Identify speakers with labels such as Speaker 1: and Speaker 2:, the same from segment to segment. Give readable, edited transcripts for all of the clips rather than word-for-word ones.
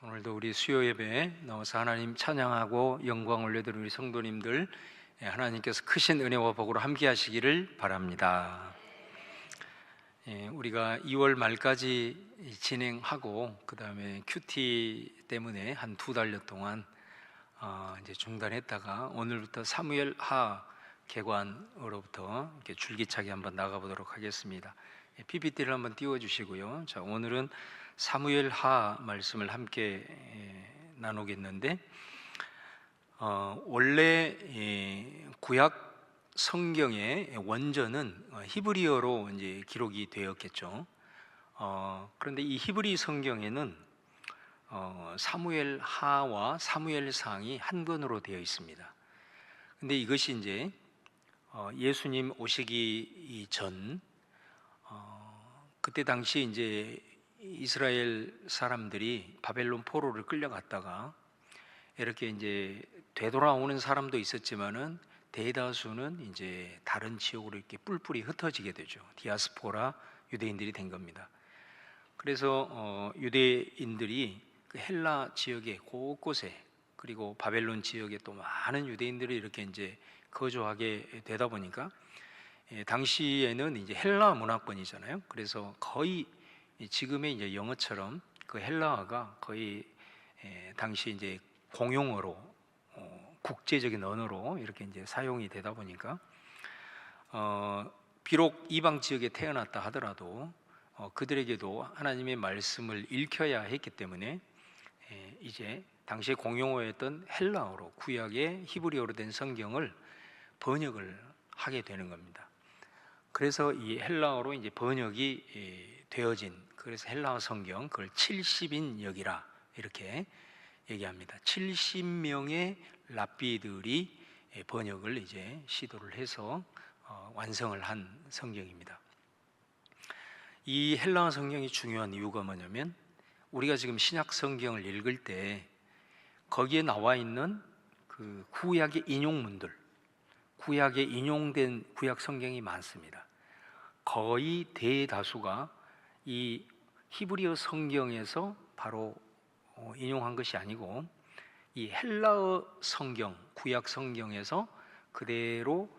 Speaker 1: 오늘도 우리 수요 예배에 나와서 하나님 찬양하고 영광 올려드리는 우리 성도님들, 하나님께서 크신 은혜와 복으로 함께 하시기를 바랍니다. 우리가 2월 말까지 진행하고 그 다음에 큐티 때문에 한 2달여 동안 이제 중단했다가 오늘부터 사무엘 하 개관으로부터 이렇게 줄기차게 한번 나가보도록 하겠습니다. PPT를 한번 띄워주시고요. 자, 오늘은 사무엘 하 말씀을 함께 나누겠는데, 원래 구약 성경의 원전은 히브리어로 이제 기록이 되었겠죠. 그런데 이 히브리 성경에는 사무엘 하와 사무엘 상이 한 권으로 되어 있습니다. 근데 이것이 이제 예수님 오시기 전, 그때 당시 이제 이스라엘 사람들이 바벨론 포로를 끌려갔다가 이렇게 이제 되돌아오는 사람도 있었지만은 대다수는 이제 다른 지역으로 이렇게 뿔뿔이 흩어지게 되죠. 디아스포라 유대인들이 된 겁니다. 그래서 유대인들이 그 헬라 지역의 곳곳에, 그리고 바벨론 지역에 또 많은 유대인들이 이렇게 이제 거주하게 되다 보니까 당시에는 이제 헬라 문화권이잖아요. 그래서 거의 지금의 이제 영어처럼 그 헬라어가 거의 당시 이제 공용어로, 국제적인 언어로 이렇게 이제 사용이 되다 보니까 비록 이방 지역에 태어났다 하더라도 그들에게도 하나님의 말씀을 읽혀야 했기 때문에 이제 당시에 공용어였던 헬라어로, 구약의 히브리어로 된 성경을 번역을 하게 되는 겁니다. 그래서 이 헬라어로 이제 번역이 되어진, 그래서 헬라어 성경, 그걸 70인역이라 이렇게 얘기합니다. 70명의 랍비들이 번역을 이제 시도를 해서 완성을 한 성경입니다. 이 헬라어 성경이 중요한 이유가 뭐냐면, 우리가 지금 신약 성경을 읽을 때 거기에 나와 있는 그 구약의 인용문들, 구약에 인용된 구약 성경이 많습니다. 거의 대다수가 이 히브리어 성경에서 바로 인용한 것이 아니고 이 헬라어 성경, 구약 성경에서 그대로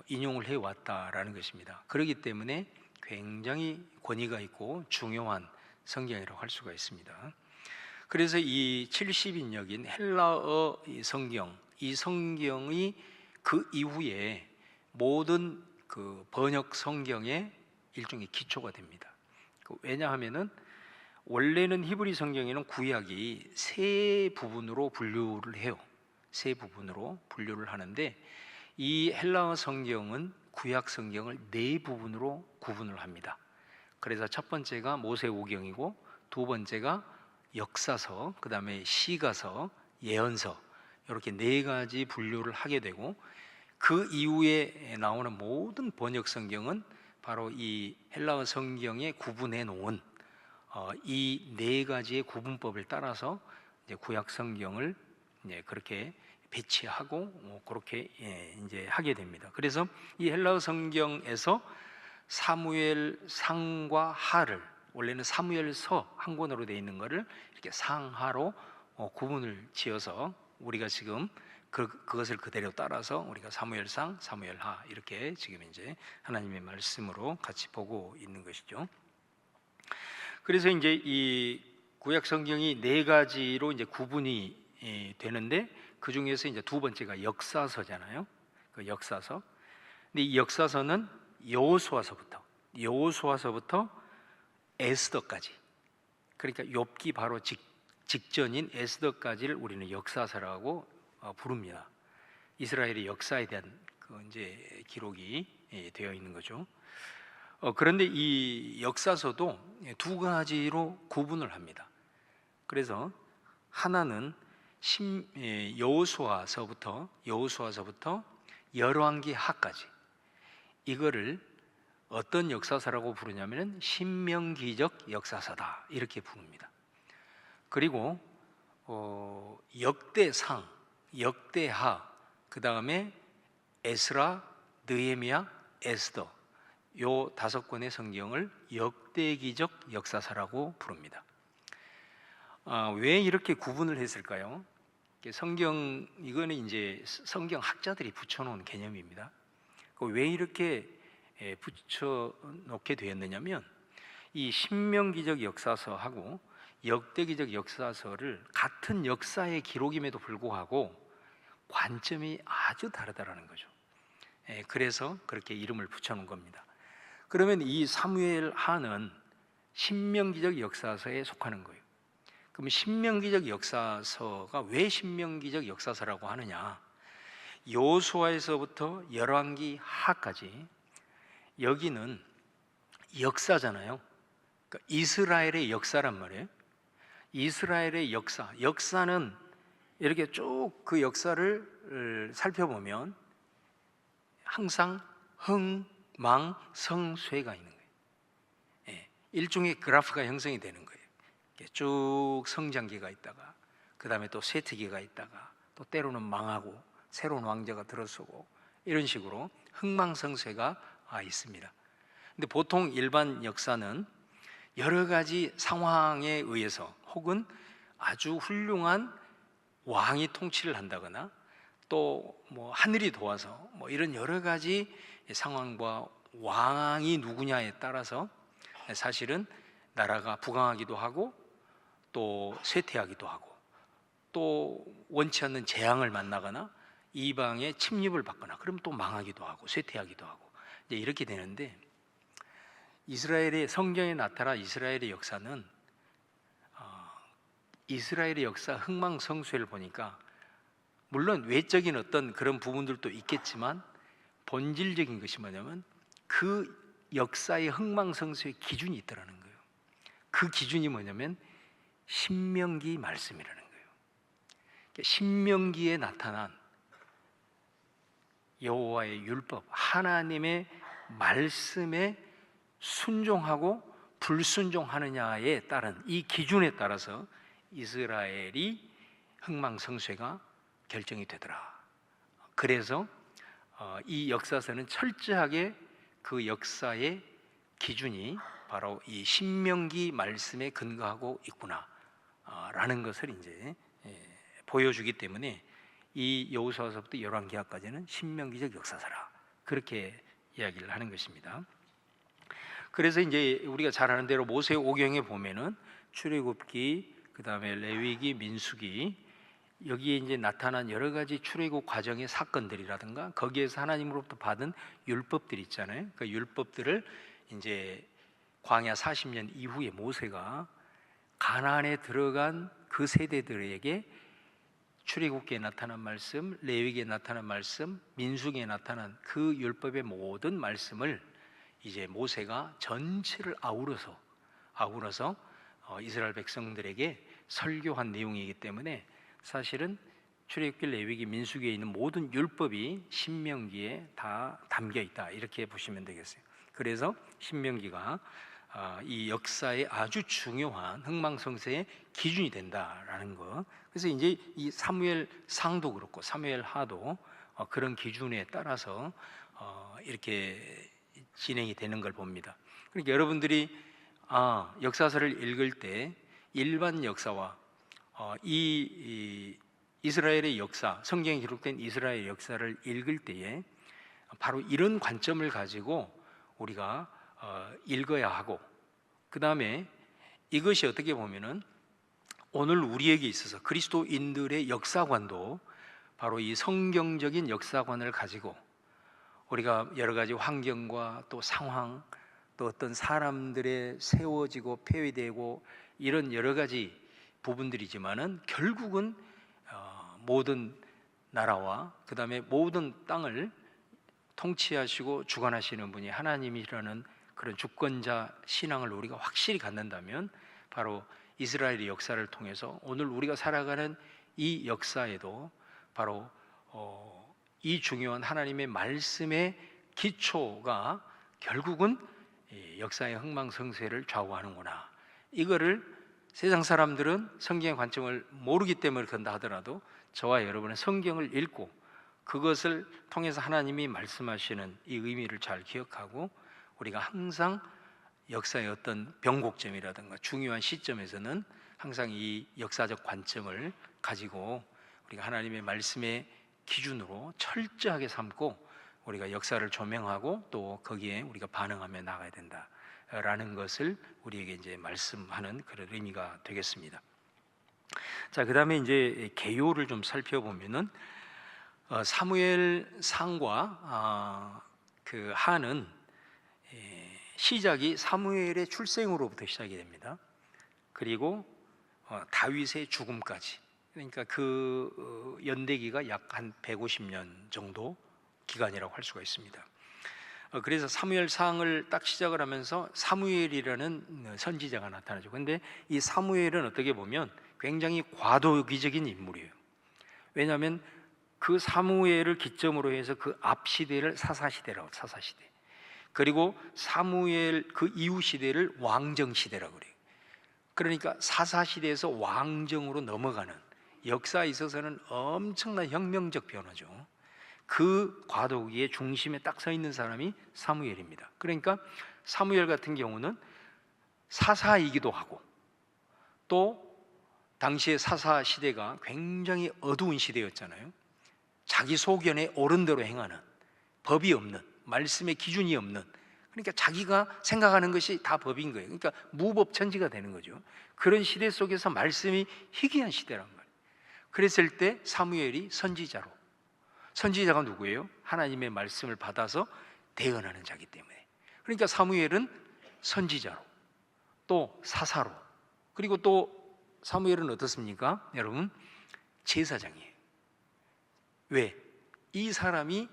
Speaker 1: 인용을 해왔다라는 것입니다. 그렇기 때문에 굉장히 권위가 있고 중요한 성경이라고 할 수가 있습니다. 그래서 이 70인역인 헬라어 성경, 이 성경이 그 이후에 모든 그 번역 성경의 일종의 기초가 됩니다. 왜냐하면은 원래는 히브리 성경에는 구약이 세 부분으로 분류를 해요. 세 부분으로 분류를 하는데, 이 헬라어 성경은 구약 성경을 네 부분으로 구분을 합니다. 그래서 첫 번째가 모세오경이고, 두 번째가 역사서, 그 다음에 시가서, 예언서, 이렇게 네 가지 분류를 하게 되고, 그 이후에 나오는 모든 번역 성경은 바로 이 헬라어 성경에 구분해 놓은 이 네 가지의 구분법을 따라서 이제 구약 성경을 이제 그렇게 배치하고 그렇게 이제 하게 됩니다. 그래서 이 헬라어 성경에서 사무엘 상과 하를, 원래는 사무엘서 한 권으로 되어 있는 것을 이렇게 상하로 구분을 지어서 우리가 지금 그것을 그대로 따라서 우리가 사무엘상, 사무엘하 이렇게 지금 이제 하나님의 말씀으로 같이 보고 있는 것이죠. 그래서 이제 이 구약 성경이 네 가지로 이제 구분이 되는데, 그 중에서 이제 두 번째가 역사서잖아요. 그 역사서. 근데 이 역사서는 여호수아서부터 에스더까지, 그러니까 욥기 바로 직전인 에스더까지를 우리는 역사서라고 부릅니다. 이스라엘의 역사에 대한 그 이제 기록이 되어 있는 거죠. 그런데 이 역사서도 두 가지로 구분을 합니다. 그래서 하나는 여호수아서부터 열왕기하까지, 이거를 어떤 역사서라고 부르냐면 신명기적 역사서다 이렇게 부릅니다. 그리고 역대상, 역대하, 그 다음에 에스라, 느헤미야, 에스더, 요 5권의 성경을 역대기적 역사서라고 부릅니다. 왜 이렇게 구분을 했을까요? 이거는 이제 성경 학자들이 붙여놓은 개념입니다. 왜 이렇게 붙여놓게 되었느냐면, 이 신명기적 역사서하고 역대기적 역사서를 같은 역사의 기록임에도 불구하고 관점이 아주 다르다라는 거죠. 그래서 그렇게 이름을 붙여놓은 겁니다. 그러면 이 사무엘 하는 신명기적 역사서에 속하는 거예요. 그럼 신명기적 역사서가 왜 신명기적 역사서라고 하느냐? 여호수아에서부터 열왕기 하까지 여기는 역사잖아요. 그러니까 이스라엘의 역사란 말이에요. 이스라엘의 역사는 이렇게 쭉 그 역사를 살펴보면 항상 흥망성쇠가 있는 거예요. 일종의 그래프가 형성이 되는 거예요. 쭉 성장기가 있다가, 그 다음에 또 쇠퇴기가 있다가, 또 때로는 망하고 새로운 왕자가 들어서고, 이런 식으로 흥망성쇠가 있습니다. 근데 보통 일반 역사는 여러 가지 상황에 의해서 혹은 아주 훌륭한 왕이 통치를 한다거나 또 뭐 하늘이 도와서 뭐 이런 여러 가지 상황과 왕이 누구냐에 따라서 사실은 나라가 부강하기도 하고 또 쇠퇴하기도 하고 또 원치 않는 재앙을 만나거나 이방의 침입을 받거나 그러면 또 망하기도 하고 쇠퇴하기도 하고 이제 이렇게 되는데, 이스라엘의 성경에 나타난 이스라엘의 역사는 이스라엘의 역사 흥망성쇠를 보니까 물론 외적인 어떤 그런 부분들도 있겠지만 본질적인 것이 뭐냐면 그 역사의 흥망성쇠의 기준이 있더라는 거예요. 그 기준이 뭐냐면 신명기 말씀이라는 거예요. 신명기에 나타난 여호와의 율법, 하나님의 말씀에 순종하고 불순종하느냐에 따른 이 기준에 따라서 이스라엘이 흥망성쇠가 결정이 되더라. 그래서 이 역사서는 철저하게 그 역사의 기준이 바로 이 신명기 말씀에 근거하고 있구나 라는 것을 이제 보여주기 때문에 이 여호수아서부터 열왕기하까지는 신명기적 역사서라, 그렇게 이야기를 하는 것입니다. 그래서 이제 우리가 잘 아는 대로 모세오경에 보면은 출애굽기, 그 다음에 레위기, 민수기, 여기에 이제 나타난 여러 가지 출애굽 과정의 사건들이라든가 거기에서 하나님으로부터 받은 율법들이 있잖아요. 그 율법들을 이제 광야 40년 이후에 모세가 가나안에 들어간 그 세대들에게 출애굽기에 나타난 말씀, 레위기에 나타난 말씀, 민수기에 나타난 그 율법의 모든 말씀을 이제 모세가 전체를 아우러서 이스라엘 백성들에게 설교한 내용이기 때문에 사실은 출애굽기, 레위기, 민수기에 있는 모든 율법이 신명기에 다 담겨 있다, 이렇게 보시면 되겠어요. 그래서 신명기가 이 역사의 아주 중요한 흥망성쇠의 기준이 된다라는 거. 그래서 이제 이 사무엘 상도 그렇고 사무엘 하도 그런 기준에 따라서 이렇게 진행이 되는 걸 봅니다. 그러니까 여러분들이 역사서를 읽을 때 일반 역사와 이 이스라엘의 역사, 성경에 기록된 이스라엘 역사를 읽을 때에 바로 이런 관점을 가지고 우리가 읽어야 하고, 그 다음에 이것이 어떻게 보면은 오늘 우리에게 있어서 그리스도인들의 역사관도 바로 이 성경적인 역사관을 가지고 우리가 여러 가지 환경과 또 상황, 또 어떤 사람들의 세워지고 폐위되고 이런 여러 가지 부분들이지만은 결국은 모든 나라와 그 다음에 모든 땅을 통치하시고 주관하시는 분이 하나님이라는 그런 주권자 신앙을 우리가 확실히 갖는다면 바로 이스라엘의 역사를 통해서 오늘 우리가 살아가는 이 역사에도 바로 이 중요한 하나님의 말씀의 기초가 결국은 역사의 흥망성쇠를 좌우하는구나, 이거를 세상 사람들은 성경의 관점을 모르기 때문에 그런다 하더라도 저와 여러분은 성경을 읽고 그것을 통해서 하나님이 말씀하시는 이 의미를 잘 기억하고 우리가 항상 역사의 어떤 변곡점이라든가 중요한 시점에서는 항상 이 역사적 관점을 가지고 우리가 하나님의 말씀의 기준으로 철저하게 삼고 우리가 역사를 조명하고 또 거기에 우리가 반응하며 나가야 된다라는 것을 우리에게 이제 말씀하는 그런 의미가 되겠습니다. 자, 그다음에 이제 개요를 좀 살펴보면은 사무엘상과 그 하는 시작이 사무엘의 출생으로부터 시작이 됩니다. 그리고 다윗의 죽음까지, 그러니까 그 연대기가 약 한 150년 정도 기간이라고 할 수가 있습니다. 그래서 사무엘상을 딱 시작을 하면서 사무엘이라는 선지자가 나타나죠. 근데 이 사무엘은 어떻게 보면 굉장히 과도기적인 인물이에요. 왜냐하면 그 사무엘을 기점으로 해서 그 앞 시대를 사사시대라고, 사사시대. 그리고 사무엘 그 이후 시대를 왕정시대라고 그래요. 그러니까 사사시대에서 왕정으로 넘어가는, 역사에 있어서는 엄청난 혁명적 변화죠. 그 과도기의 중심에 딱 서 있는 사람이 사무엘입니다. 그러니까 사무엘 같은 경우는 사사이기도 하고, 또 당시의 사사 시대가 굉장히 어두운 시대였잖아요. 자기 소견에 옳은 대로 행하는, 법이 없는, 말씀의 기준이 없는, 그러니까 자기가 생각하는 것이 다 법인 거예요. 그러니까 무법천지가 되는 거죠. 그런 시대 속에서 말씀이 희귀한 시대란 말이에요. 그랬을 때 사무엘이 선지자로, 선지자가 누구예요? 하나님의 말씀을 받아서 대언하는 자기 때문에. 그러니까 사무엘은 선지자로, 또 사사로, 그리고 또 사무엘은 어떻습니까? 여러분, 제사장이에요. 왜? 이 사람이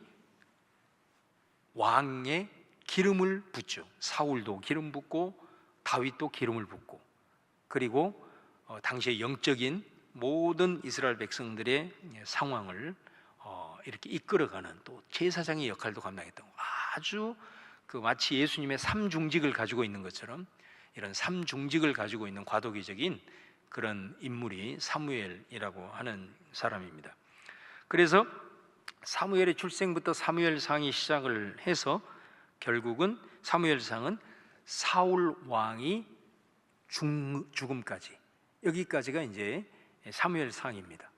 Speaker 1: 왕의 기름을 붓죠. 사울도 기름 붓고 다윗도 기름을 붓고, 그리고 당시의 영적인 모든 이스라엘 백성들의 상황을 이렇게 이끌어가는 또 제사장의 역할도 감당했던, 아주 그 마치 예수님의 삼중직을 가지고 있는 것처럼 이런 삼중직을 가지고 있는 과도기적인 그런 인물이 사무엘이라고 하는 사람입니다. 그래서 사무엘의 출생부터 사무엘상이 시작을 해서 결국은 사무엘상은 사울 왕이 죽음까지, 여기까지가 이제 사무엘상입니다.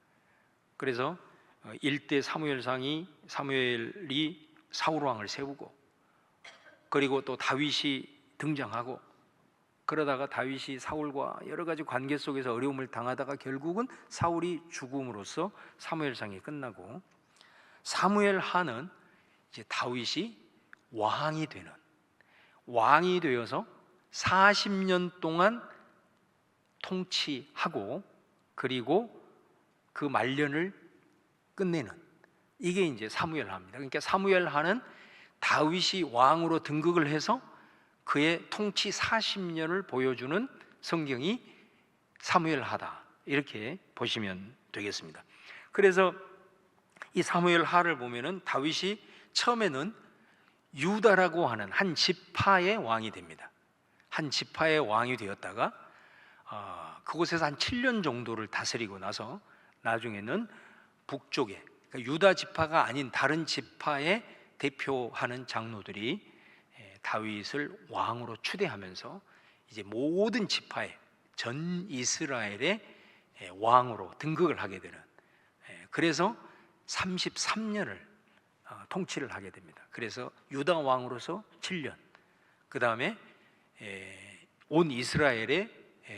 Speaker 1: 그래서 1대 사무엘상이 사무엘이 사울 왕을 세우고, 그리고 또 다윗이 등장하고, 그러다가 다윗이 사울과 여러 가지 관계 속에서 어려움을 당하다가 결국은 사울이 죽음으로써 사무엘상이 끝나고, 사무엘하는 이제 다윗이 왕이 되는, 왕이 되어서 40년 동안 통치하고 그리고 그 말년을 끝내는, 이게 이제 사무엘하입니다. 그러니까 사무엘하는 다윗이 왕으로 등극을 해서 그의 통치 40년을 보여주는 성경이 사무엘하다, 이렇게 보시면 되겠습니다. 그래서 이 사무엘하를 보면은 다윗이 처음에는 유다라고 하는 한 지파의 왕이 됩니다. 한 지파의 왕이 되었다가 그곳에서 한 7년 정도를 다스리고 나서 나중에는 북쪽에, 그러니까 유다 지파가 아닌 다른 지파의 대표하는 장로들이 다윗을 왕으로 추대하면서 이제 모든 지파의, 전 이스라엘의 왕으로 등극을 하게 되는, 그래서 33년을 통치를 하게 됩니다. 그래서 유다 왕으로서 7년, 그 다음에 온 이스라엘의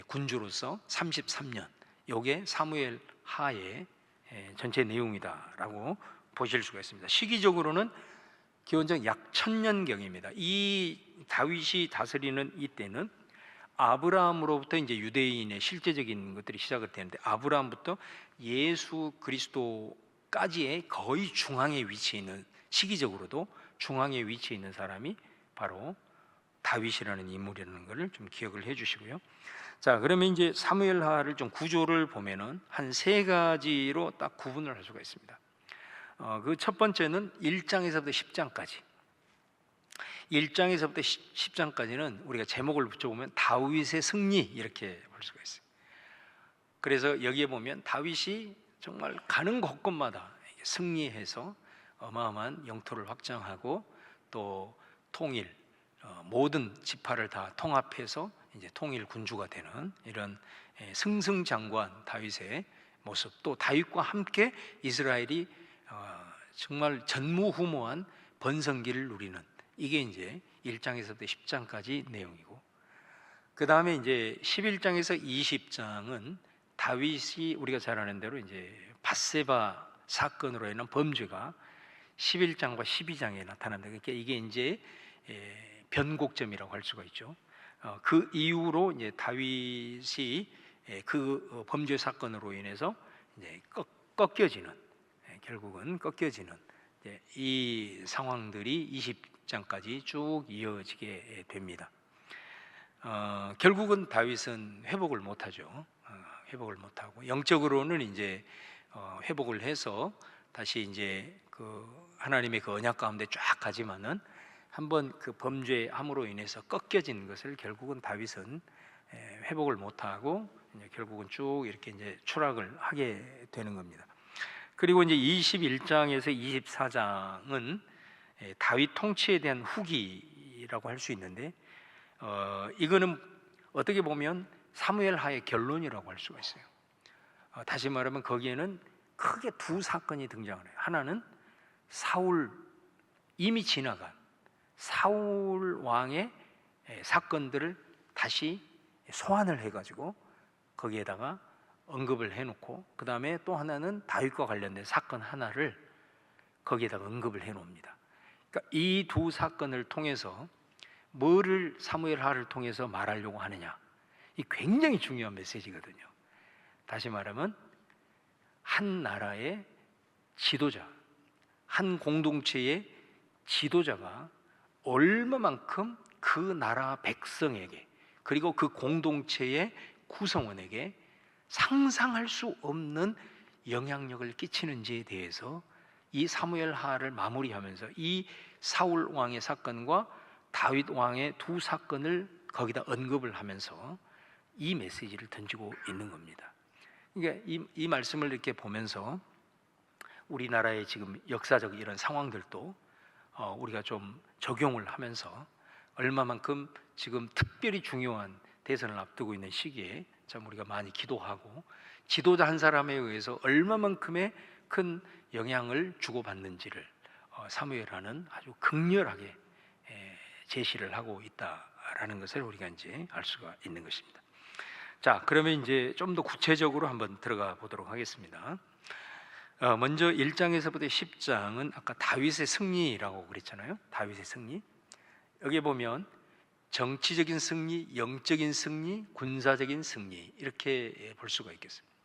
Speaker 1: 군주로서 33년, 이게 사무엘 하의 전체 내용이다라고 보실 수가 있습니다. 시기적으로는 기원전 약 1000년경입니다. 이 다윗이 다스리는 이때는 아브라함으로부터 이제 유대인의 실제적인 것들이 시작을 되는데, 아브라함부터 예수 그리스도까지의 거의 중앙에 위치해 있는, 시기적으로도 중앙에 위치해 있는 사람이 바로 다윗이라는 인물이라는 것을 좀 기억을 해주시고요. 자, 그러면 이제 사무엘하를 좀 구조를 보면은 한 3가지로 딱 구분을 할 수가 있습니다. 그 첫 번째는 1장에서부터 10장까지. 1장에서부터 10장까지는 우리가 제목을 붙여보면 다윗의 승리, 이렇게 볼 수가 있어요. 그래서 여기에 보면 다윗이 정말 가는 곳곳마다 승리해서 어마어마한 영토를 확장하고 또 통일, 모든 지파를 다 통합해서 이제 통일 군주가 되는 이런 승승장구한 다윗의 모습, 또 다윗과 함께 이스라엘이 정말 전무후무한 번성기를 누리는, 이게 이제 1장에서부터 10장까지 내용이고, 그 다음에 이제 11장에서 20장은 다윗이 우리가 잘 아는 대로 이제 밧세바 사건으로 인한 범죄가 11장과 12장에 나타난다. 그러니까 이게 이제 변곡점이라고 할 수가 있죠. 그 이후로 이제 다윗이 그 범죄 사건으로 인해서 이제 꺾여지는, 결국은 꺾여지는 이 상황들이 20장까지 쭉 이어지게 됩니다. 결국은 다윗은 회복을 못하죠. 회복을 못하고 영적으로는 이제 회복을 해서 다시 이제 그 하나님의 그 언약 가운데 쫙 가지만은 한번 그 범죄함으로 인해서 꺾여진 것을 결국은 다윗은 회복을 못하고 결국은 쭉 이렇게 이제 추락을 하게 되는 겁니다. 그리고 이제 21장에서 24장은 다윗 통치에 대한 후기라고 할 수 있는데, 이거는 어떻게 보면 사무엘 하의 결론이라고 할 수가 있어요. 다시 말하면 거기에는 크게 두 사건이 등장을 해요. 하나는 사울, 이미 지나간 사울 왕의 사건들을 다시 소환을 해가지고 거기에다가 언급을 해놓고, 그 다음에 또 하나는 다윗과 관련된 사건 하나를 거기에다가 언급을 해놓습니다. 그러니까 이 두 사건을 통해서 뭐를 사무엘하를 통해서 말하려고 하느냐, 이 굉장히 중요한 메시지거든요. 다시 말하면 한 나라의 지도자, 한 공동체의 지도자가 얼마만큼 그 나라 백성에게, 그리고 그 공동체의 구성원에게 상상할 수 없는 영향력을 끼치는지에 대해서 이 사무엘하를 마무리하면서 이 사울 왕의 사건과 다윗 왕의 두 사건을 거기다 언급을 하면서 이 메시지를 던지고 있는 겁니다. 그러니까 이 말씀을 이렇게 보면서 우리나라의 지금 역사적 이런 상황들도 우리가 좀 적용을 하면서 얼마만큼 지금 특별히 중요한 대선을 앞두고 있는 시기에 참 우리가 많이 기도하고 지도자 한 사람에 의해서 얼마만큼의 큰 영향을 주고받는지를 사무엘하는 아주 극렬하게 제시를 하고 있다라는 것을 우리가 이제 알 수가 있는 것입니다. 자, 그러면 이제 좀 더 구체적으로 한번 들어가 보도록 하겠습니다. 먼저 1장에서부터 10장은 아까 다윗의 승리라고 그랬잖아요. 다윗의 승리. 여기 보면 정치적인 승리, 영적인 승리, 군사적인 승리, 이렇게 볼 수가 있겠습니다.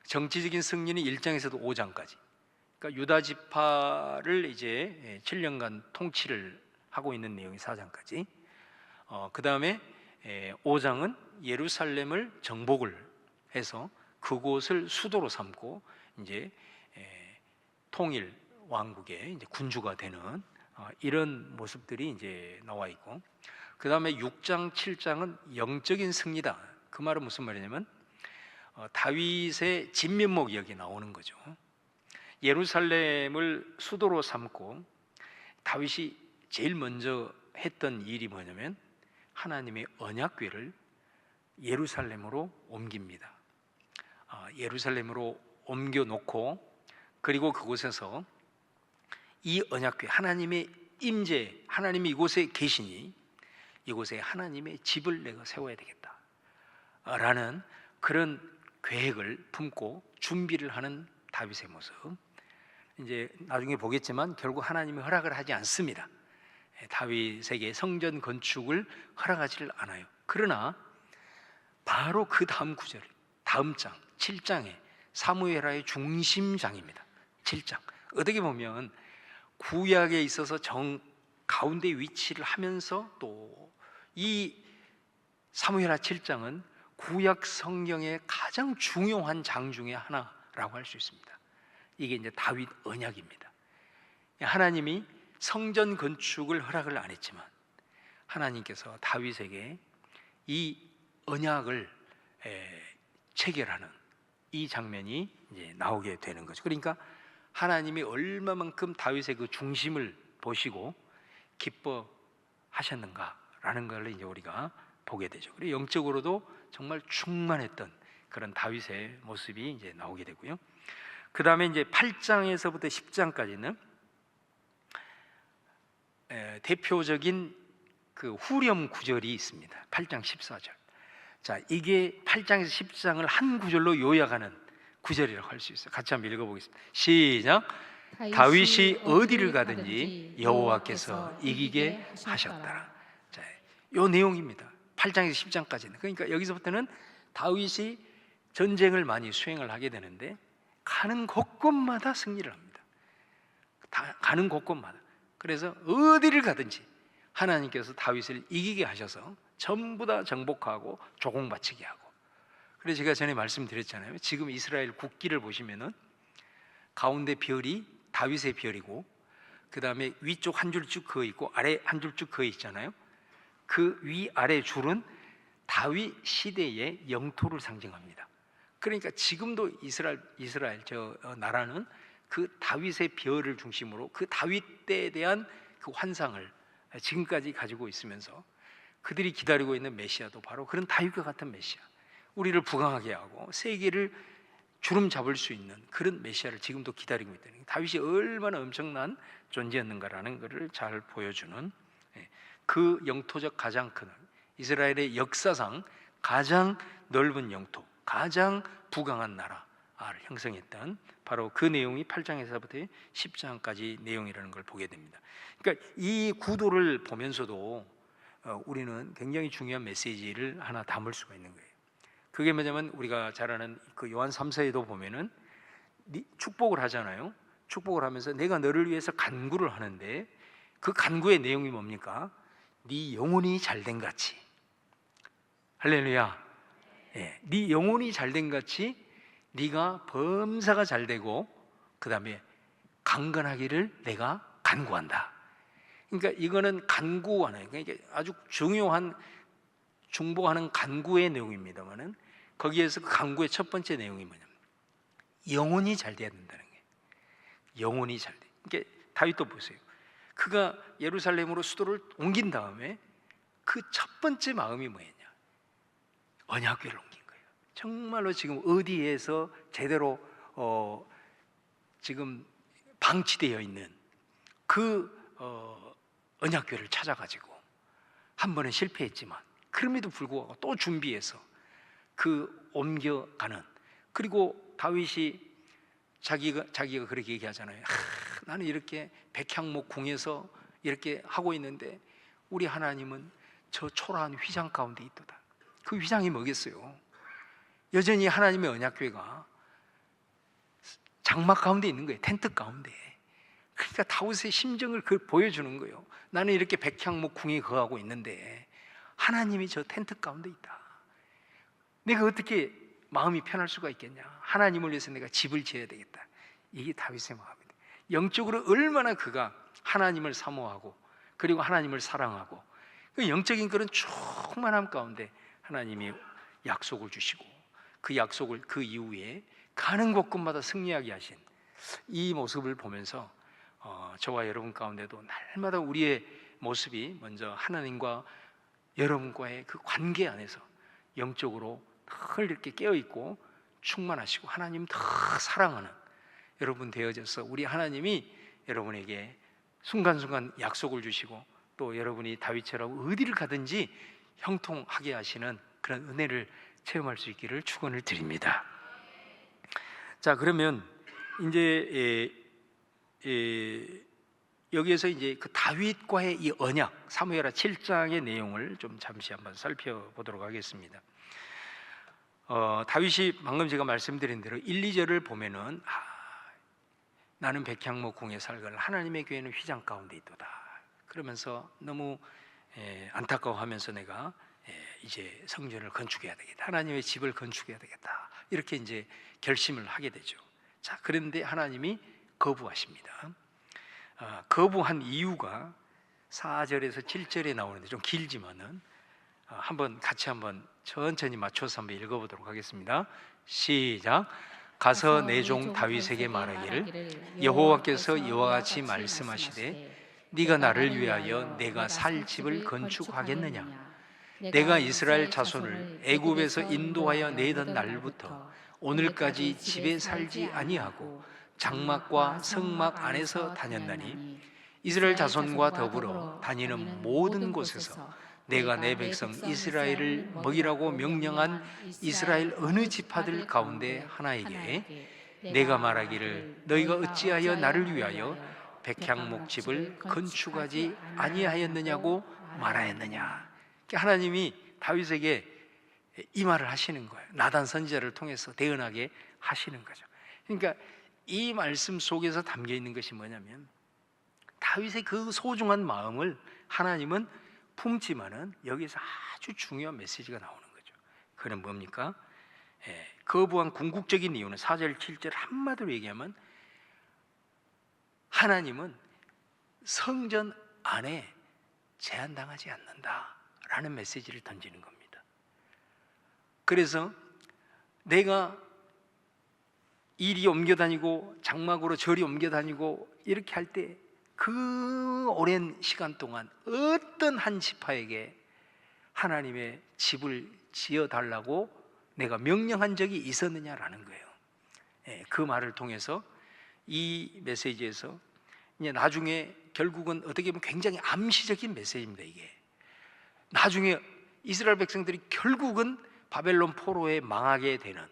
Speaker 1: 정치적인 승리는 1장에서도 5장까지, 그러니까 유다 지파를 이제 7년간 통치를 하고 있는 내용이 4장까지. 그 다음에 5장은 예루살렘을 정복을 해서 그곳을 수도로 삼고 이제 통일 왕국의 이제 군주가 되는 이런 모습들이 이제 나와 있고, 그 다음에 6장, 7장은 영적인 승리다. 그 말은 무슨 말이냐면 다윗의 진면목이 여기 나오는 거죠. 예루살렘을 수도로 삼고 다윗이 제일 먼저 했던 일이 뭐냐면 하나님의 언약궤를 예루살렘으로 옮깁니다. 예루살렘으로 옮겨 놓고, 그리고 그곳에서 이 언약궤, 하나님의 임재, 하나님이 이곳에 계시니 이곳에 하나님의 집을 내가 세워야 되겠다 라는 그런 계획을 품고 준비를 하는 다윗의 모습. 이제 나중에 보겠지만 결국 하나님이 허락을 하지 않습니다. 다윗에게 성전 건축을 허락하지를 않아요. 그러나 바로 그 다음 구절, 다음 장 7장에 사무엘하의 중심장입니다. 7장. 어떻게 보면 구약에 있어서 가운데 위치를 하면서 또 이 사무엘하 7장은 구약 성경의 가장 중요한 장 중에 하나라고 할 수 있습니다. 이게 이제 다윗 언약입니다. 하나님이 성전 건축을 허락을 안 했지만 하나님께서 다윗에게 이 언약을 체결하는 이 장면이 이제 나오게 되는 거죠. 그러니까 하나님이 얼마만큼 다윗의 그 중심을 보시고 기뻐하셨는가 있다라는 걸 이제 우리가 보게 되죠. 그리고 영적으로도 정말 충만했던 그런 다윗의 모습이 이제 나오게 되고요. 그 다음에 이제 8장에서부터 10장까지는 대표적인 그 후렴 구절이 있습니다. 8장 14절. 자, 이게 8장에서 10장을 한 구절로 요약하는 구절이라고 할 수 있어요. 같이 한번 읽어보겠습니다. 시작. 다윗이 어디를 가든지 여호와께서 이기게 하셨더라. 자, 요 내용입니다. 8장에서 10장까지는. 그러니까 여기서부터는 다윗이 전쟁을 많이 수행을 하게 되는데 가는 곳곳마다 승리를 합니다. 가는 곳곳마다. 그래서 어디를 가든지 하나님께서 다윗을 이기게 하셔서 전부 다 정복하고 조공바치게 하고. 그래서 제가 전에 말씀드렸잖아요. 지금 이스라엘 국기를 보시면은 가운데 별이 다윗의 별이고, 그 다음에 위쪽 한 줄 쭉 그어 있고 아래 한 줄 쭉 그어 있잖아요. 그 위아래 줄은 다윗 시대의 영토를 상징합니다. 그러니까 지금도 이스라엘 나라는 그 다윗의 별을 중심으로 그 다윗 때에 대한 그 환상을 지금까지 가지고 있으면서 그들이 기다리고 있는 메시아도 바로 그런 다윗과 같은 메시아, 우리를 부강하게 하고 세계를 주름 잡을 수 있는 그런 메시아를 지금도 기다리고 있다는, 다윗이 얼마나 엄청난 존재였는가라는 것을 잘 보여주는, 그 영토적 가장 큰, 이스라엘의 역사상 가장 넓은 영토, 가장 부강한 나라를 형성했던 바로 그 내용이 8장에서부터 10장까지 내용이라는 걸 보게 됩니다. 그러니까 이 구도를 보면서도 우리는 굉장히 중요한 메시지를 하나 담을 수가 있는 거예요. 그게 뭐냐면 우리가 잘 아는 그 요한 3서에도 보면은 축복을 하잖아요. 축복을 하면서 내가 너를 위해서 간구를 하는데 그 간구의 내용이 뭡니까? 네 영혼이 잘된 같이. 할렐루야. 네 영혼이 잘된 같이 네가 범사가 잘되고 그 다음에 강건하기를 내가 간구한다. 그러니까 이거는 간구하는, 그러니까 아주 중요한 중보하는 간구의 내용입니다만은 거기에서 그 간구의 첫 번째 내용이 뭐냐면 영혼이 잘 돼야 된다는 거예요. 영혼이 잘 돼. 그러니까 다윗도 보세요. 그가 예루살렘으로 수도를 옮긴 다음에 그 첫 번째 마음이 뭐였냐? 언약궤를 옮긴 거예요. 정말로 지금 어디에서 제대로 지금 방치되어 있는 그 언약궤를 찾아가지고 한 번은 실패했지만 그럼에도 불구하고 또 준비해서 그 옮겨가는, 그리고 다윗이 자기가 그렇게 얘기하잖아요. 나는 이렇게 백향목 궁에서 이렇게 하고 있는데 우리 하나님은 저 초라한 휘장 가운데 있도다. 그 휘장이 뭐겠어요? 여전히 하나님의 언약궤가 장막 가운데 있는 거예요. 텐트 가운데. 그러니까 다윗의 심정을 보여주는 거예요. 나는 이렇게 백향목 궁에 거하고 있는데 하나님이 저 텐트 가운데 있다. 내가 어떻게 마음이 편할 수가 있겠냐? 하나님을 위해서 내가 집을 지어야 되겠다. 이게 다윗의 마음이다. 영적으로 얼마나 그가 하나님을 사모하고 그리고 하나님을 사랑하고 그 영적인 그런 충만함 가운데 하나님이 약속을 주시고 그 약속을 그 이후에 가는 곳곳마다 승리하게 하신 이 모습을 보면서 저와 여러분 가운데도 날마다 우리의 모습이 먼저 하나님과 여러분과의 그 관계 안에서 영적으로 늘 이렇게 깨어있고 충만하시고 하나님 더 사랑하는 여러분 되어져서 우리 하나님이 여러분에게 순간순간 약속을 주시고 또 여러분이 다윗처럼 어디를 가든지 형통하게 하시는 그런 은혜를 체험할 수 있기를 축원을 드립니다. 자, 그러면 이제 여기에서 이제 그 다윗과의 이 언약, 사무엘하 7장의 내용을 좀 잠시 한번 살펴보도록 하겠습니다. 다윗이 방금 제가 말씀드린 대로 1, 2절을 보면은 나는 백향목 궁에 살거늘 하나님의 교회는 휘장 가운데 있도다. 그러면서 너무 안타까워하면서 내가 이제 성전을 건축해야 되겠다. 하나님의 집을 건축해야 되겠다. 이렇게 이제 결심을 하게 되죠. 자, 그런데 하나님이 거부하십니다. 거부한 이유가 4절에서 7절에 나오는데 좀 길지만은 한번 같이 한번 천천히 맞춰서 한번 읽어보도록 하겠습니다. 시작. 가서 내 종 다윗에게 말하기를 여호와께서 이와 같이 말씀하시되 네가 나를 위하여 내가 살 집을 건축하겠느냐? 내가 이스라엘 자손을 애굽에서 인도하여 내던 날부터 오늘까지 집에 살지 아니하고 장막과 성막 안에서 다녔나니 이스라엘 자손과 더불어 다니는 모든 곳에서 내가 내 백성 이스라엘을 먹이라고 명령한 이스라엘 어느 지파들 가운데 하나에게 내가 말하기를 너희가 어찌하여 나를 위하여 백향목집을 건축하지 아니하였느냐고 말하였느냐. 하나님이 다윗에게 이 말을 하시는 거예요. 나단 선지자를 통해서 대언하게 하시는 거죠. 그러니까 이 말씀 속에서 담겨 있는 것이 뭐냐면 다윗의 그 소중한 마음을 하나님은 품지만은 여기서 아주 중요한 메시지가 나오는 거죠. 그건 뭡니까? 거부한 궁극적인 이유는 4절 7절 한마디로 얘기하면 하나님은 성전 안에 제한당하지 않는다라는 메시지를 던지는 겁니다. 그래서 내가 일이 옮겨다니고 장막으로 절이 옮겨다니고 이렇게 할 때 그 오랜 시간 동안 어떤 한 지파에게 하나님의 집을 지어달라고 내가 명령한 적이 있었느냐라는 거예요. 그 말을 통해서 이 메시지에서 이제 나중에 결국은 어떻게 보면 굉장히 암시적인 메시지입니다. 이게 나중에 이스라엘 백성들이 결국은 바벨론 포로에 망하게 되는,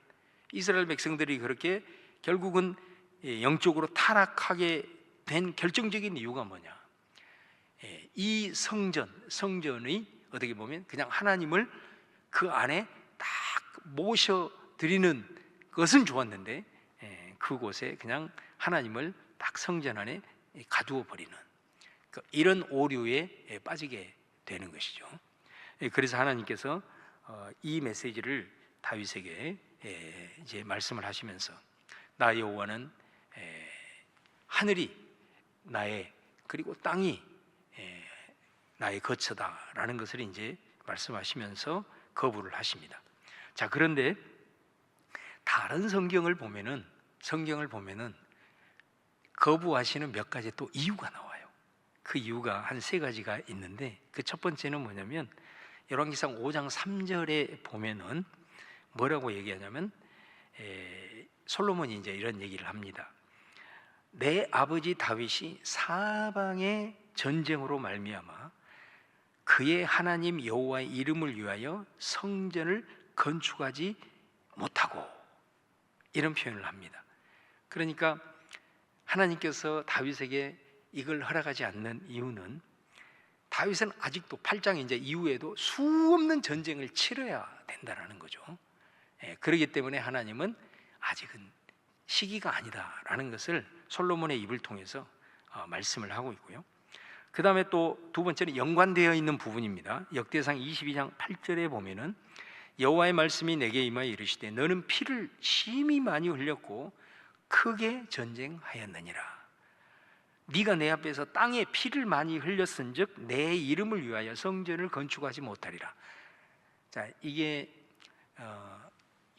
Speaker 1: 이스라엘 백성들이 그렇게 결국은 영적으로 타락하게 된 결정적인 이유가 뭐냐? 이 성전이 어떻게 보면 그냥 하나님을 그 안에 딱 모셔드리는 것은 좋았는데 그곳에 그냥 하나님을 딱 성전 안에 가두어 버리는 이런 오류에 빠지게 되는 것이죠. 그래서 하나님께서 이 메시지를 다윗에게 이제 말씀을 하시면서 나 여호와는 하늘이 나의 그리고 땅이 나의 거처다라는 것을 이제 말씀하시면서 거부를 하십니다. 자, 그런데 다른 성경을 보면은 거부하시는 몇 가지 또 이유가 나와요. 그 이유가 한 세 가지가 있는데 그 첫 번째는 뭐냐면 열왕기상 5장 3절에 보면은 뭐라고 얘기하냐면 솔로몬이 이제 이런 얘기를 합니다. 내 아버지 다윗이 사방의 전쟁으로 말미암아 그의 하나님 여호와의 이름을 위하여 성전을 건축하지 못하고, 이런 표현을 합니다. 그러니까 하나님께서 다윗에게 이걸 허락하지 않는 이유는 다윗은 아직도 8장 이제 이후에도 수없는 전쟁을 치러야 된다는 거죠. 그렇기 때문에 하나님은 아직은 시기가 아니다라는 것을 솔로몬의 입을 통해서 말씀을 하고 있고요. 그 다음에 또 두 번째는 연관되어 있는 부분입니다. 역대상 22장 8절에 보면은 여호와의 말씀이 내게 임하여 이르시되 너는 피를 심히 많이 흘렸고 크게 전쟁하였느니라. 네가 내 앞에서 땅에 피를 많이 흘렸은즉 내 이름을 위하여 성전을 건축하지 못하리라. 자, 이게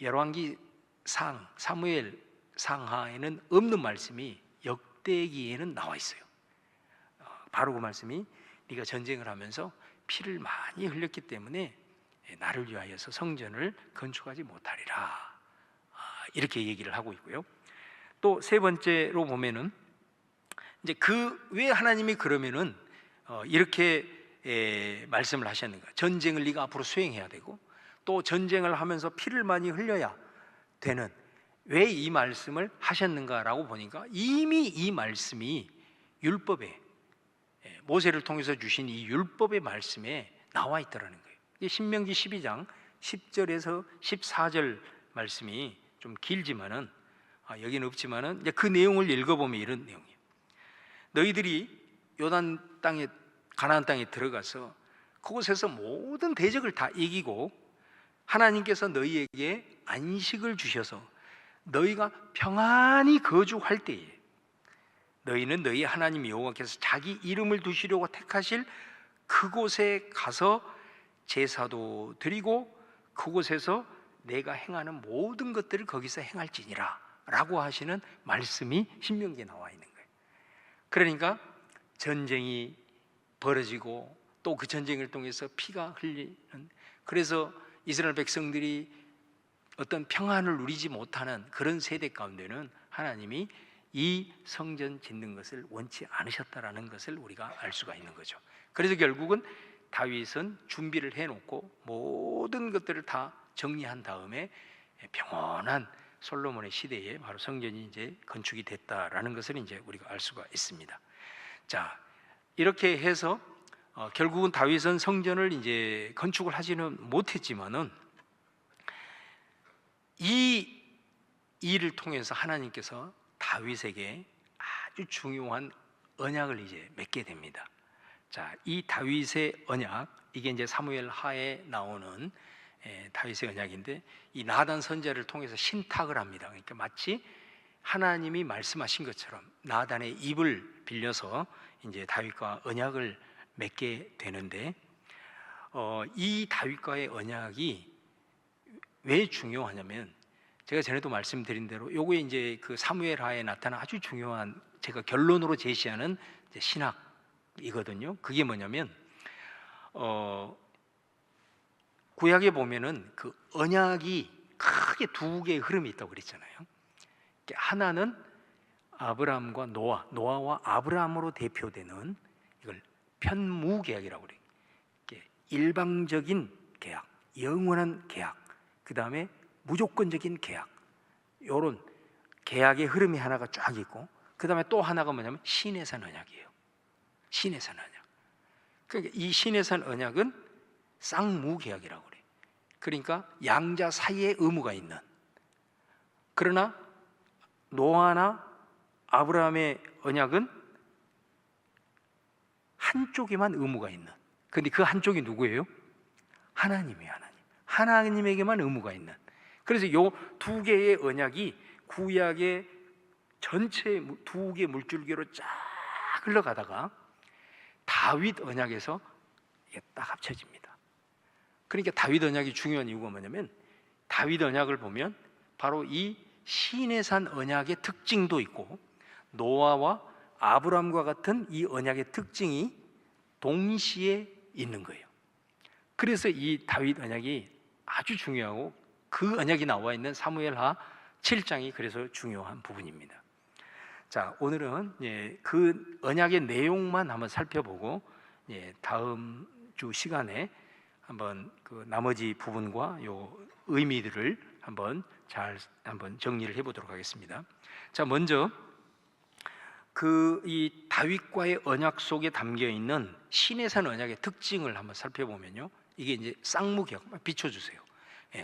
Speaker 1: 열왕기상 사무엘 상하에는 없는 말씀이 역대기에는 나와 있어요. 바로 그 말씀이 네가 전쟁을 하면서 피를 많이 흘렸기 때문에 나를 위하여서 성전을 건축하지 못하리라, 이렇게 얘기를 하고 있고요. 또 세 번째로 보면은 이제 왜 하나님이 그러면은 이렇게 말씀을 하셨는가? 전쟁을 네가 앞으로 수행해야 되고 또 전쟁을 하면서 피를 많이 흘려야 되는, 왜 이 말씀을 하셨는가라고 보니까 이미 이 말씀이 율법에, 모세를 통해서 주신 이 율법의 말씀에 나와 있더라는 거예요. 이게 신명기 12장 10절에서 14절 말씀이 좀 길지만은 여기는 없지만은 이제 그 내용을 읽어보면 이런 내용이에요. 너희들이 요단 땅에, 가나안 땅에 들어가서 그곳에서 모든 대적을 다 이기고 하나님께서 너희에게 안식을 주셔서 너희가 평안히 거주할 때에 너희는 너희 하나님 여호와께서 자기 이름을 두시려고 택하실 그곳에 가서 제사도 드리고 그곳에서 내가 행하는 모든 것들을 거기서 행할지니라 라고 하시는 말씀이 신명기에 나와 있는 거예요. 그러니까 전쟁이 벌어지고 또 그 전쟁을 통해서 피가 흘리는, 그래서 이스라엘 백성들이 어떤 평안을 누리지 못하는 그런 세대 가운데는 하나님이 이 성전 짓는 것을 원치 않으셨다라는 것을 우리가 알 수가 있는 거죠. 그래서 결국은 다윗은 준비를 해놓고 모든 것들을 다 정리한 다음에 평온한 솔로몬의 시대에 바로 성전이 이제 건축이 됐다라는 것을 이제 우리가 알 수가 있습니다. 자, 이렇게 해서 결국은 다윗은 성전을 이제 건축을 하지는 못했지만은 이 일을 통해서 하나님께서 다윗에게 아주 중요한 언약을 이제 맺게 됩니다. 자, 이 다윗의 언약, 이게 이제 사무엘 하에 나오는 다윗의 언약인데, 이 나단 선지자를 통해서 신탁을 합니다. 그러니까 마치 하나님이 말씀하신 것처럼 나단의 입을 빌려서 이제 다윗과 언약을 맺게 되는데, 이 다윗과의 언약이 왜 중요하냐면, 제가 전에도 말씀드린 대로 요게 이제 그 사무엘하에 나타난 아주 중요한, 제가 결론으로 제시하는 이제 신학이거든요. 그게 뭐냐면 구약에 보면은 그 언약이 크게 두 개의 흐름이 있다고 그랬잖아요. 하나는 아브라함과 노아와 아브라함으로 대표되는 이걸 편무계약이라고 그래요. 일방적인 계약, 영원한 계약, 그 다음에 무조건적인 계약, 이런 계약의 흐름이 하나가 쫙 있고, 그 다음에 또 하나가 뭐냐면 시내산 언약이에요. 시내산 언약. 그러니까 이 시내산 언약은 쌍무계약이라고 그래요. 그러니까 양자 사이에 의무가 있는, 그러나 노아나 아브라함의 언약은 한쪽에만 의무가 있는, 근데 그 한쪽이 누구예요? 하나님이에요. 하나님에게만 의무가 있는. 그래서 요 두 개의 언약이 구약의 전체 두 개 물줄기로 쫙 흘러가다가 다윗 언약에서 이게 딱 합쳐집니다. 그러니까 다윗 언약이 중요한 이유가 뭐냐면, 다윗 언약을 보면 바로 이 시내산 언약의 특징도 있고 노아와 아브람과 같은 이 언약의 특징이 동시에 있는 거예요. 그래서 이 다윗 언약이 아주 중요하고, 그 언약이 나와 있는 사무엘하 7장이 그래서 중요한 부분입니다. 자, 오늘은 그 언약의 내용만 한번 살펴보고 다음 주 시간에 한번 그 나머지 부분과 요 의미들을 한번 정리를 해보도록 하겠습니다. 자, 먼저 이 다윗과의 언약 속에 담겨 있는 시내산 언약의 특징을 한번 살펴보면요, 이게 이제 쌍무계약, 비춰주세요.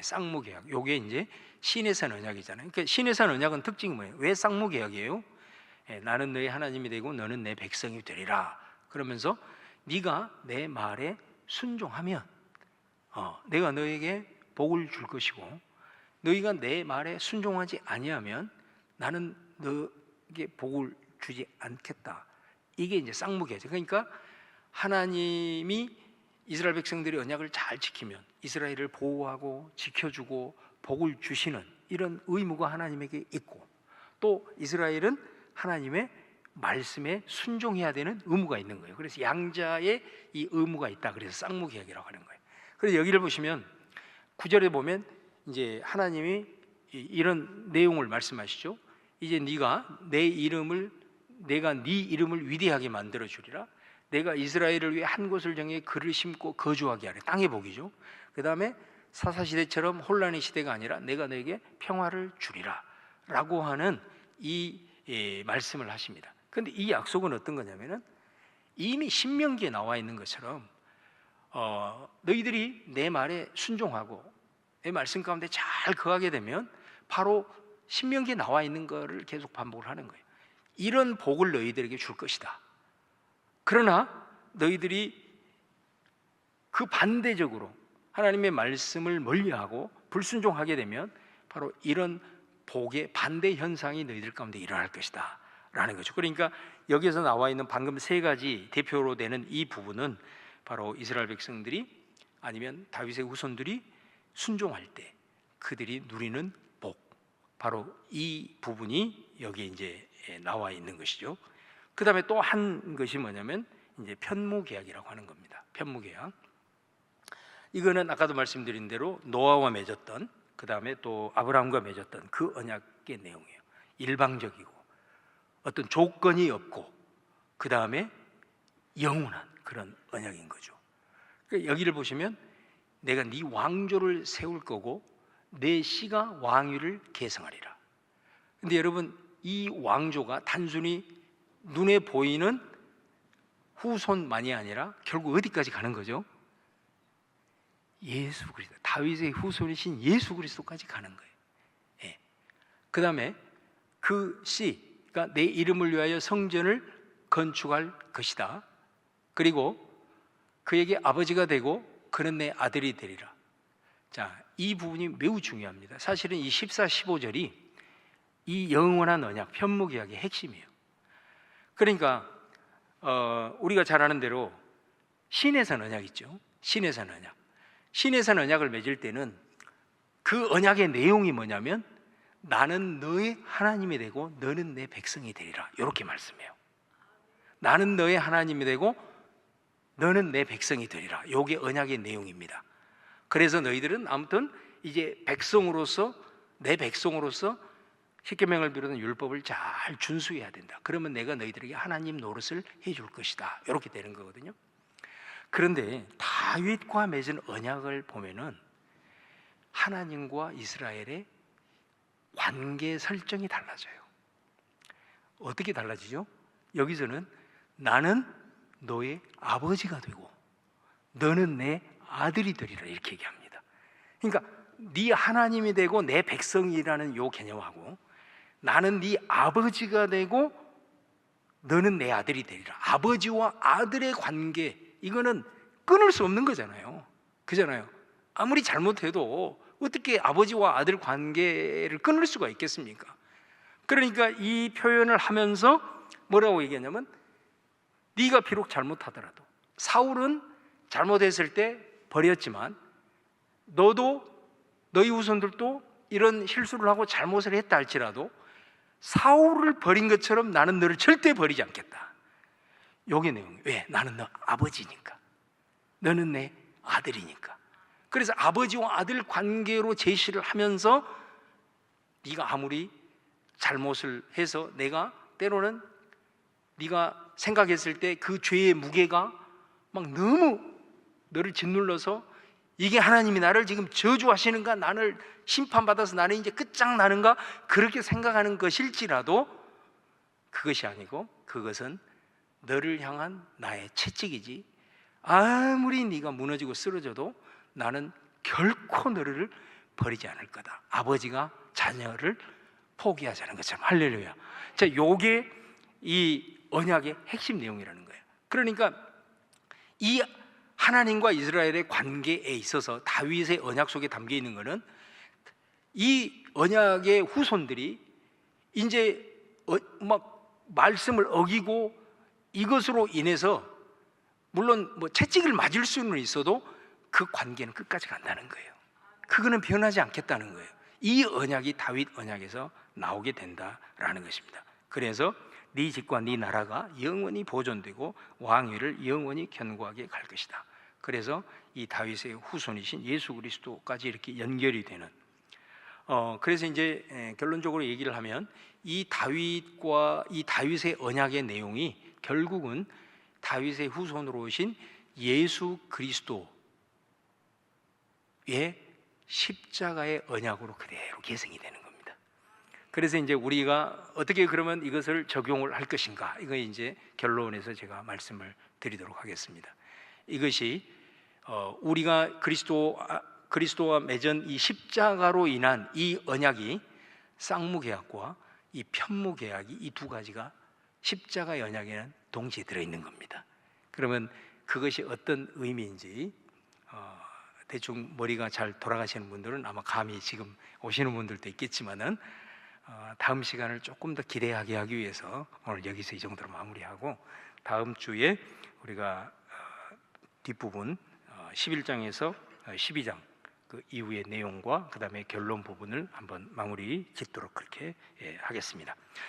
Speaker 1: 쌍무계약, 요게 이제 시내산 언약이잖아요. 그러니까 시내산 언약은 특징이 뭐예요? 왜 쌍무계약이에요? 나는 너의 하나님이 되고 너는 내 백성이 되리라. 그러면서 네가 내 말에 순종하면 내가 너에게 복을 줄 것이고, 너희가 내 말에 순종하지 아니하면 나는 너에게 복을 주지 않겠다. 이게 이제 쌍무계약. 그러니까 하나님이 이스라엘 백성들이 언약을 잘 지키면 이스라엘을 보호하고 지켜주고 복을 주시는 이런 의무가 하나님에게 있고, 또 이스라엘은 하나님의 말씀에 순종해야 되는 의무가 있는 거예요. 그래서 양자의 이 의무가 있다. 그래서 쌍무계약이라고 하는 거예요. 그래서 여기를 보시면 9절에 보면 이제 하나님이 이런 내용을 말씀하시죠. 이제 네가 내가 네 이름을 위대하게 만들어 주리라. 내가 이스라엘을 위해 한 곳을 정해 그를 심고 거주하게 하리. 땅의 복이죠. 그 다음에 사사시대처럼 혼란의 시대가 아니라 내가 너에게 평화를 주리라 라고 하는 이 말씀을 하십니다. 그런데 이 약속은 어떤 거냐면은, 이미 신명기에 나와 있는 것처럼 너희들이 내 말에 순종하고 내 말씀 가운데 잘 거하게 되면 바로 신명기에 나와 있는 거를 계속 반복을 하는 거예요. 이런 복을 너희들에게 줄 것이다. 그러나 너희들이 그 반대적으로 하나님의 말씀을 멀리하고 불순종하게 되면 바로 이런 복의 반대 현상이 너희들 가운데 일어날 것이다 라는 거죠. 그러니까 여기에서 나와 있는 방금 세 가지 대표로 되는 이 부분은 바로 이스라엘 백성들이, 아니면 다윗의 후손들이 순종할 때 그들이 누리는 복, 바로 이 부분이 여기에 이제 나와 있는 것이죠. 그 다음에 또 한 것이 뭐냐면 이제 편무계약이라고 하는 겁니다. 편무계약. 이거는 아까도 말씀드린 대로 노아와 맺었던, 그 다음에 또 아브라함과 맺었던 그 언약의 내용이에요. 일방적이고 어떤 조건이 없고 그 다음에 영원한 그런 언약인 거죠. 그러니까 여기를 보시면 내가 네 왕조를 세울 거고 내 씨가 왕위를 계승하리라. 근데 여러분, 이 왕조가 단순히 눈에 보이는 후손만이 아니라 결국 어디까지 가는 거죠? 예수 그리스도, 다윗의 후손이신 예수 그리스도까지 가는 거예요. 예. 그 다음에 그 씨가 내 이름을 위하여 성전을 건축할 것이다. 그리고 그에게 아버지가 되고 그는 내 아들이 되리라. 자, 이 부분이 매우 중요합니다. 사실은 이 14, 15절이 이 영원한 언약, 편무계약의 핵심이에요. 그러니까 우리가 잘 아는 대로 신의 산 언약 있죠. 신의 산 언약. 신의 산 언약을 맺을 때는 그 언약의 내용이 뭐냐면 나는 너의 하나님이 되고 너는 내 백성이 되리라, 이렇게 말씀해요. 나는 너의 하나님이 되고 너는 내 백성이 되리라. 이게 언약의 내용입니다. 그래서 너희들은 아무튼 이제 백성으로서, 내 백성으로서 십계명을 비롯한 율법을 잘 준수해야 된다. 그러면 내가 너희들에게 하나님 노릇을 해줄 것이다, 이렇게 되는 거거든요. 그런데 다윗과 맺은 언약을 보면은 하나님과 이스라엘의 관계 설정이 달라져요. 어떻게 달라지죠? 여기서는 나는 너의 아버지가 되고 너는 내 아들이 되리라, 이렇게 얘기합니다. 그러니까 네 하나님이 되고 내 백성이라는 요 개념하고 나는 네 아버지가 되고 너는 내 아들이 되리라, 아버지와 아들의 관계, 이거는 끊을 수 없는 거잖아요. 그잖아요. 아무리 잘못해도 어떻게 아버지와 아들 관계를 끊을 수가 있겠습니까? 그러니까 이 표현을 하면서 뭐라고 얘기하냐면 네가 비록 잘못하더라도, 사울은 잘못했을 때 버렸지만 너도 너희 후손들도 이런 실수를 하고 잘못을 했다 할지라도 사울을 버린 것처럼 나는 너를 절대 버리지 않겠다. 요게 내용이에요. 왜? 나는 너 아버지니까, 너는 내 아들이니까. 그래서 아버지와 아들 관계로 제시를 하면서 네가 아무리 잘못을 해서 내가 때로는 네가 생각했을 때 그 죄의 무게가 막 너무 너를 짓눌러서 이게 하나님이 나를 지금 저주하시는가, 나를 심판받아서 나는 이제 끝장나는가, 그렇게 생각하는 것일지라도 그것이 아니고 그것은 너를 향한 나의 채찍이지, 아무리 네가 무너지고 쓰러져도 나는 결코 너를 버리지 않을 거다. 아버지가 자녀를 포기하지 않은 것처럼. 할렐루야. 자, 요게 이 언약의 핵심 내용이라는 거예요. 그러니까 이 하나님과 이스라엘의 관계에 있어서 다윗의 언약 속에 담겨 있는 것은 이 언약의 후손들이 이제 막 말씀을 어기고 이것으로 인해서 물론 뭐 채찍을 맞을 수는 있어도 그 관계는 끝까지 간다는 거예요. 그거는 변하지 않겠다는 거예요. 이 언약이 다윗 언약에서 나오게 된다라는 것입니다. 그래서 네 집과 네 나라가 영원히 보존되고 왕위를 영원히 견고하게 갈 것이다. 그래서 이 다윗의 후손이신 예수 그리스도까지 이렇게 연결이 되는, 그래서 이제 결론적으로 얘기를 하면 이 다윗과 이 다윗의 언약의 내용이 결국은 다윗의 후손으로 오신 예수 그리스도의 십자가의 언약으로 그대로 계승이 되는 겁니다. 그래서 이제 우리가 어떻게 그러면 이것을 적용을 할 것인가, 이거 이제 결론에서 제가 말씀을 드리도록 하겠습니다. 이것이 우리가 그리스도와 맺은 이 십자가로 인한 이 언약이 쌍무계약과 이 편무계약이, 이 두 가지가 십자가의 언약에는 동시에 들어있는 겁니다. 그러면 그것이 어떤 의미인지 대충 머리가 잘 돌아가시는 분들은 아마 감히 지금 오시는 분들도 있겠지만은 다음 시간을 조금 더 기대하게 하기 위해서 오늘 여기서 이 정도로 마무리하고 다음 주에 우리가 뒷부분 11장에서 12장 그 이후의 내용과 그 다음에 결론 부분을 한번 마무리 짓도록 그렇게 하겠습니다.